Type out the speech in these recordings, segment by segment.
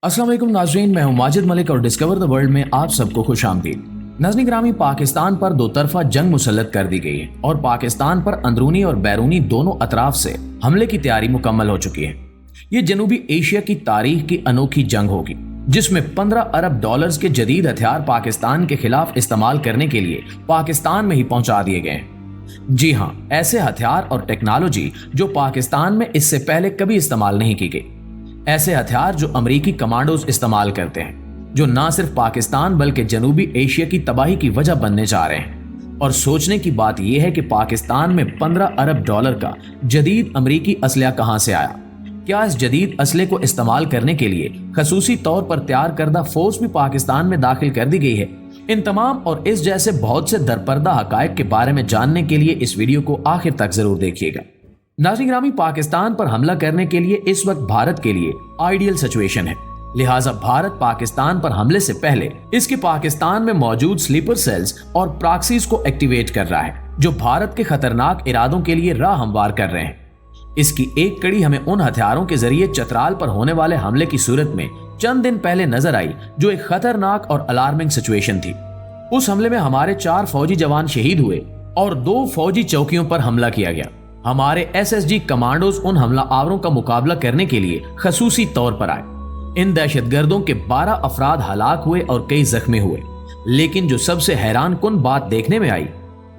अस्सलाम वालेकुम नाज़रीन, मैं हूं माजिद मलिक और डिस्कवर द वर्ल्ड में आप सबको खुश आमदीद। नाज़रीन ग्रामी, पाकिस्तान पर दो तरफा जंग मुसल्लत कर दी गई है और पाकिस्तान पर अंदरूनी और बैरूनी दोनों अतराफ से हमले की तैयारी मुकम्मल हो चुकी है। ये जनूबी एशिया की तारीख की अनोखी जंग होगी जिसमें 15 अरब डॉलर्स के जदीद हथियार पाकिस्तान के खिलाफ इस्तेमाल करने के लिए पाकिस्तान में ही पहुंचा दिए गए हैं। जी हाँ, ऐसे हथियार और टेक्नोलॉजी जो पाकिस्तान में इससे पहले कभी इस्तेमाल नहीं की गई। ऐसे हथियार जो अमेरिकी कमांडोज इस्तेमाल करते हैं, जो ना सिर्फ पाकिस्तान बल्कि जनूबी एशिया की तबाही की वजह बनने जा रहे हैं। और सोचने की बात यह है कि पाकिस्तान में 15 अरब डॉलर का जदीद अमेरिकी असलहा कहां से आया। क्या इस जदीद असले को इस्तेमाल करने के लिए खसूसी तौर पर तैयार करदा फोर्स भी पाकिस्तान में दाखिल कर दी गई है? इन तमाम और इस जैसे बहुत से दरपर्दा हकायक के बारे में जानने के लिए इस वीडियो को आखिर तक जरूर देखिएगा। नाज़रीन ग्रामी, पाकिस्तान पर हमला करने के लिए इस वक्त भारत के लिए आइडियल सिचुएशन है। लिहाजा भारत पाकिस्तान पर हमले से पहले इसके पाकिस्तान में मौजूद स्लीपर सेल्स और प्रॉक्सीज को एक्टिवेट कर रहा है, जो भारत के खतरनाक इरादों के लिए राह हमवार कर रहे हैं। इसकी एक कड़ी हमें उन हथियारों के जरिए चतराल पर होने वाले हमले की सूरत में चंद दिन पहले नजर आई, जो एक खतरनाक और अलार्मिंग सिचुएशन थी। उस हमले में हमारे 4 फौजी जवान शहीद हुए और 2 फौजी चौकियों पर हमला किया गया। हमारे एसएसजी कमांडोज उन हमला आवरों का मुकाबला करने के लिए खसूसी तौर पर आए। इन दहशतगर्दों के 12 अफराद हलाक हुए और कई जख्मी हुए। लेकिन जो सबसे हैरान कुन बात देखने में आई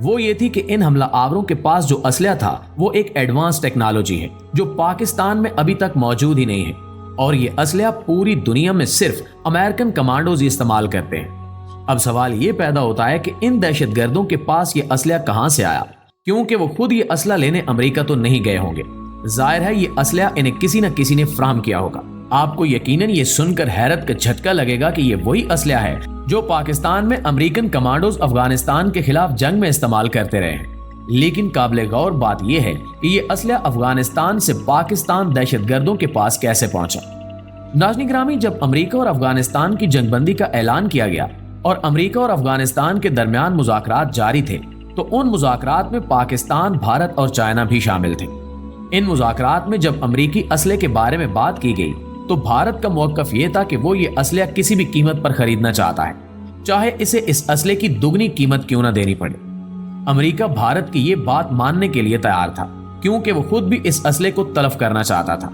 वो ये थी कि इन हमला आवरों के पास जो असलहा था वो एक एडवांस टेक्नोलॉजी है जो पाकिस्तान में अभी तक मौजूद ही नहीं है। और ये असलहा पूरी दुनिया में सिर्फ अमेरिकन कमांडोज इस्तेमाल करते हैं। अब सवाल ये पैदा होता है कि इन दहशतगर्दों के पास ये असलहा कहां से आया, क्योंकि वो खुद ये असला लेने अमेरिका तो नहीं गए होंगे। जाहिर है ये असलहा इन्हें किसी न किसी ने फ्राहम किया होगा। आपको यकीनन ये सुनकर हैरत का झटका लगेगा कि ये वही असलहा है जो पाकिस्तान में अमेरिकन कमांडोज अफगानिस्तान के खिलाफ जंग में इस्तेमाल करते रहे हैं। लेकिन काबिल गौर बात यह है कि ये असलहा अफगानिस्तान से पाकिस्तान दहशतगर्दों के पास कैसे पहुंचा। नाज़रीन ग्रामी, जब अमेरिका और अफगानिस्तान की जंगबंदी का ऐलान किया गया और अमेरिका और अफगानिस्तान के दरमियान मुज़ाकरात जारी थे, तो उन मुज़ाकरात में पाकिस्तान, भारत और चाइना भी शामिल थे। इन मुज़ाकरात में जब अमेरिकी असले के बारे में बात की गई तो भारत का मौक़िफ़ ये था कि वो ये असलहा किसी भी कीमत पर खरीदना चाहता है, चाहे इसे इस असले की दुगनी कीमत क्यों ना देनी पड़े। अमेरिका भारत की ये बात मानने के लिए तैयार था, क्योंकि वो खुद भी इस असले को तलफ करना चाहता था।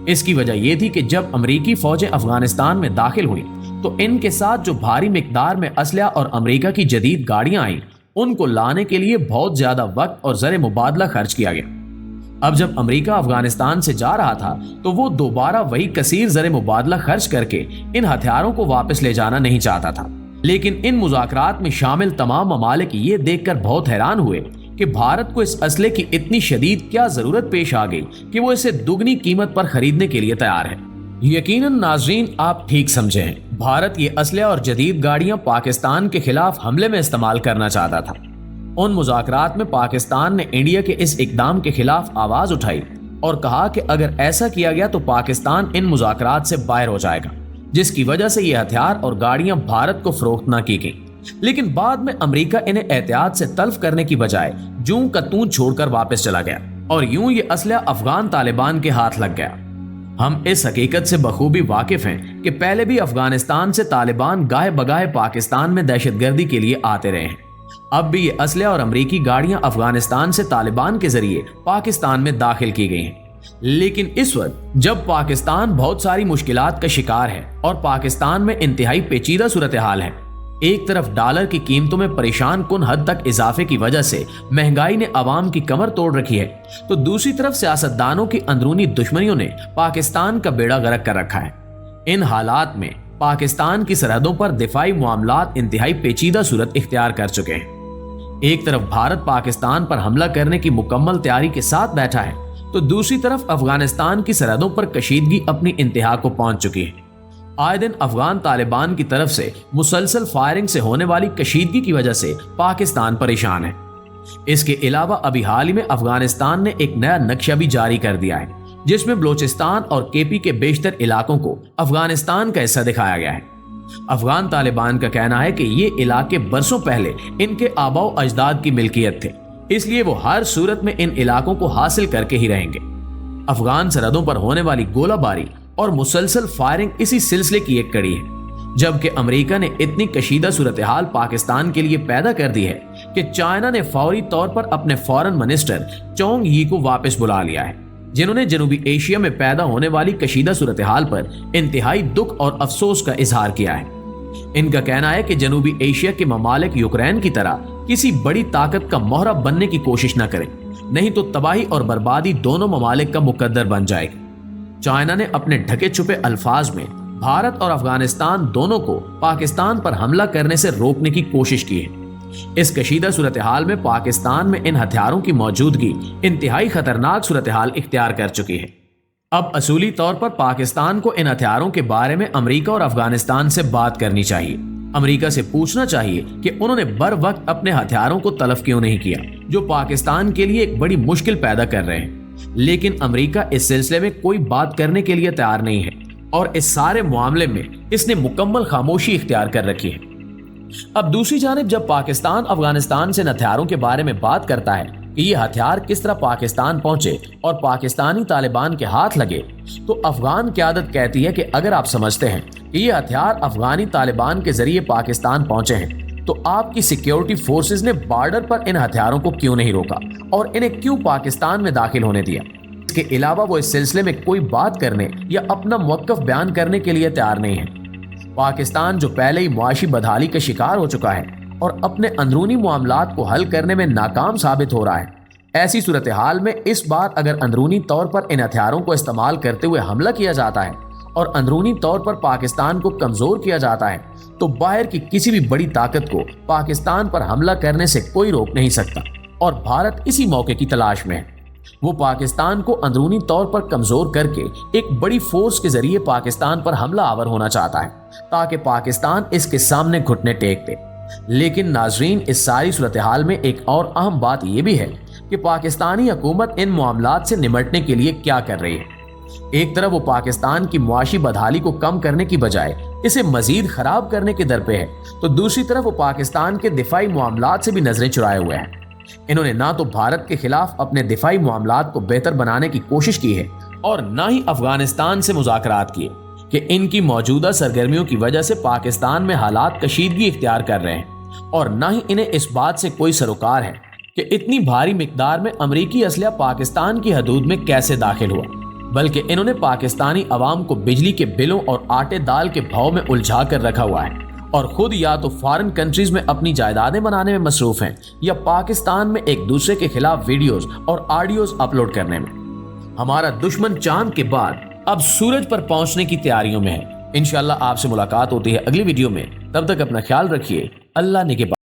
इसकी वजह यह थी कि जब अमेरिकी फौजें अफगानिस्तान में दाखिल हुई तो इनके साथ जो भारी मिकदार में असलहा और अमेरिका की जदीद गाड़ियां आई, उनको लाने के लिए बहुत ज्यादा वक्त और ज़र मुबादला खर्च किया गया। अब जब अमेरिका अफगानिस्तान से जा रहा था तो वो दोबारा वही कसीर ज़र मुबादला खर्च करके इन हथियारों को वापस ले जाना नहीं चाहता था। लेकिन इन मुज़ाकरात में शामिल तमाम ममालिक ये देखकर बहुत हैरान हुए कि भारत को इस असले की इतनी शदीद क्या जरूरत पेश आ गई कि वो इसे दुगनी कीमत पर खरीदने के लिए तैयार है। यकीनन नाज़रीन, आप ठीक समझे हैं, भारत ये असलहा और जदीद गाड़ियां पाकिस्तान के खिलाफ हमले में इस्तेमाल करना चाहता था। उन मुज़ाकरात में पाकिस्तान ने इंडिया के इस इकदाम के खिलाफ आवाज उठाई और कहा कि अगर ऐसा किया गया तो पाकिस्तान इन मुज़ाकरात से बाहर हो जाएगा, जिसकी वजह से ये हथियार और गाड़ियां भारत को फरोख्त न की गई। लेकिन बाद में अमेरिका इन्हें एहतियात से तल्फ करने की बजाय जूं का तूं छोड़कर वापस चला गया और यूं ये असलहा अफगान तालिबान के हाथ लग गया। हम इस हकीकत से बखूबी वाकिफ हैं कि पहले भी अफगानिस्तान से तालिबान गाहे बगाहे पाकिस्तान में दहशतगर्दी के लिए आते रहे हैं। अब भी ये असलहा और अमेरिकी गाड़ियां अफगानिस्तान से तालिबान के जरिए पाकिस्तान में दाखिल की गई हैं। लेकिन इस वक्त जब पाकिस्तान बहुत सारी मुश्किलात का शिकार है और पाकिस्तान में इंतहाई पेचीदा सूरत हाल है, एक तरफ डॉलर की कीमतों में परेशान कुन हद तक इजाफे की वजह से महंगाई ने अवाम की कमर तोड़ रखी है, तो दूसरी तरफ सियासतदानों की अंदरूनी दुश्मनियों ने पाकिस्तान का बेड़ा गर्क कर रखा है। इन हालात में पाकिस्तान की सरहदों पर दिफाई मामलात इंतहाई पेचीदा सूरत इख्तियार कर चुके हैं। एक तरफ भारत पाकिस्तान पर हमला करने की मुकम्मल तैयारी के साथ बैठा है, तो दूसरी तरफ अफगानिस्तान की सरहदों पर कशीदगी अपनी इंतहा को पहुंच चुकी है। आए दिन अफगान तालिबान की तरफ से मुसलसल फायरिंग से होने वाली कशीदगी की वजह से पाकिस्तान परेशान है। इसके अलावा अभी हाल ही में अफगानिस्तान ने एक नया नक्शा भी जारी कर दिया है, जिसमें बलोचिस्तान और केपी के बेशतर इलाकों को अफगानिस्तान का हिस्सा दिखाया गया है। अफगान तालिबान का कहना है कि ये इलाके बरसों पहले इनके आबाओ अजदाद की मिल्कियत थे, इसलिए वो हर सूरत में इन इलाकों को हासिल करके ही रहेंगे। अफगान सरहदों पर होने वाली गोलाबारी और मुसलसल फायरिंग इसी सिलसिले की एक कड़ी है। जबकि अमेरिका ने इतनी कशीदा सूरत हाल पाकिस्तान के लिए पैदा कर दी है कि चाइना ने फौरी तौर पर अपने फॉरेन मिनिस्टर चोंग यी को वापस बुला लिया है, जिन्होंने जनूबी एशिया में पैदा होने वाली कशीदा सूरत हाल पर इंतहाई दुख और अफसोस का इजहार किया है। इनका कहना है कि जनूबी एशिया के ममालिक यूक्रेन की तरह किसी बड़ी ताकत का मोहरा बनने की कोशिश न करें, नहीं तो तबाही और बर्बादी दोनों ममालिक का मुकद्दर बन जाएगी। चाइना ने अपने ढके छुपे अल्फाज में भारत और अफगानिस्तान दोनों को पाकिस्तान पर हमला करने से रोकने की कोशिश की है। इस कशीदा सूरत हाल में पाकिस्तान में इन हथियारों की मौजूदगी इंतहाई खतरनाक सूरत हाल इख्तियार कर चुकी है। अब असूली तौर पर पाकिस्तान को इन हथियारों के बारे में अमेरिका और अफगानिस्तान से बात करनी चाहिए। अमेरिका से पूछना चाहिए कि उन्होंने बर वक्त अपने हथियारों को तलफ क्यों नहीं किया, जो पाकिस्तान के लिए एक बड़ी मुश्किल पैदा कर रहे हैं। लेकिन अमेरिका इस सिलसिले में कोई बात करने के लिए तैयार नहीं है और इस सारे मामले में इसने मुकम्मल खामोशी इख्तियार कर रखी है। अब दूसरी जानिब जब पाकिस्तान अफगानिस्तान से हथियारों के बारे में बात करता है कि ये हथियार किस तरह पाकिस्तान पहुंचे और पाकिस्तानी तालिबान के हाथ लगे, तो अफगान क़यादत कहती है कि अगर आप समझते हैं कि ये हथियार अफगानी तालिबान के जरिए पाकिस्तान पहुंचे हैं, तो आपकी सिक्योरिटी फोर्सेस ने बॉर्डर पर इन हथियारों को क्यों नहीं रोका और इन्हें क्यों पाकिस्तान में दाखिल होने दिया। इसके अलावा वो इस सिलसिले में कोई बात करने या अपना मौक़िफ़ बयान करने के लिए तैयार नहीं है। पाकिस्तान जो पहले ही मुआशी बदहाली का शिकार हो चुका है और अपने अंदरूनी मामलात को हल करने में नाकाम साबित हो रहा है, ऐसी सूरत हाल में इस बार अगर अंदरूनी तौर पर इन हथियारों को इस्तेमाल करते हुए हमला किया जाता है और अंदरूनी तौर पर पाकिस्तान को कमजोर किया जाता है, तो बाहर की किसी भी बड़ी ताकत को पाकिस्तान पर हमला करने से कोई रोक नहीं सकता। और भारत इसी मौके की तलाश में है। वो पाकिस्तान को अंदरूनी तौर पर कमजोर करके एक बड़ी फोर्स के जरिए पाकिस्तान पर हमला आवर होना चाहता है, ताकि पाकिस्तान इसके सामने घुटने टेक दे। लेकिन नाजरीन, इस सारी सूरत हाल में एक और अहम बात यह भी है कि पाकिस्तानी हुकूमत इन मामलात से निमटने के लिए क्या कर रही है। एक तरफ वो पाकिस्तान की मुआशी बदहाली को कम करने की बजाय इसे मजीद खराब करने के दर पे है, तो दूसरी तरफ वो पाकिस्तान के दिफाई मामलात से भी नजरें चुराए हुए हैं। इन्होंने ना तो भारत के खिलाफ अपने दिफाई मामलात को बेहतर बनाने की कोशिश की है और ना ही अफगानिस्तान से मुज़ाकरात किए कि इनकी मौजूदा सरगर्मियों की वजह से पाकिस्तान में हालात कशीदगी इख्तियार कर रहे हैं, और ना ही इन्हें इस बात से कोई सरोकार है कि इतनी भारी मिकदार में अमरीकी असलहा पाकिस्तान की हदूद में कैसे दाखिल हुआ, बल्कि इन्होंने पाकिस्तानी अवाम को बिजली के बिलों और आटे दाल के भाव में उलझा कर रखा हुआ है और खुद या तो फॉरेन कंट्रीज में अपनी जायदादें बनाने में मसरूफ हैं या पाकिस्तान में एक दूसरे के खिलाफ वीडियोस और ऑडियोज अपलोड करने में। हमारा दुश्मन चांद के बाद अब सूरज पर पहुंचने की तैयारियों में है। इंशाल्लाह आपसे मुलाकात होती है अगली वीडियो में। तब तक अपना ख्याल रखिए। अल्लाह ने के